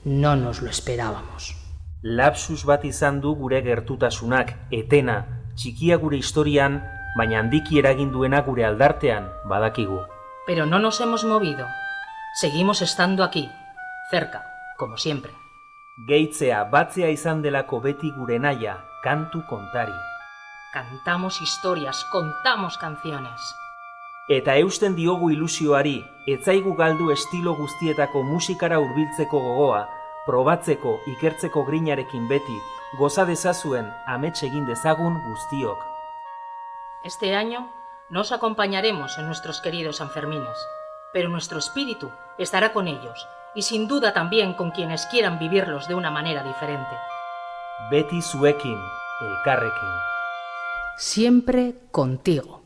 No nos lo esperábamos. Lapsus bat izan du gure gertutasunak, etena, txikia gure historian, baina handiki eragin duena gure aldartean, badakigu. Pero no nos hemos movido. Seguimos estando aquí, cerca, como siempre. Gehitzea, batzea izan delako beti gure naia, kantu kontari. Cantamos historias, contamos canciones. Eta eusten diogu ilusioari, etzaigu galdu estilo guztietako musikara hurbiltzeko gogoa, probatzeko, ikertzeko grinarekin beti, goza dezazuen, amets egin dezagun guztiok. Este año nos acompañaremos en nuestros queridos Sanfermines, pero nuestro espíritu estará con ellos y sin duda también con quienes quieran vivirlos de una manera diferente. Beti zuekin, elkarrekin. Siempre contigo.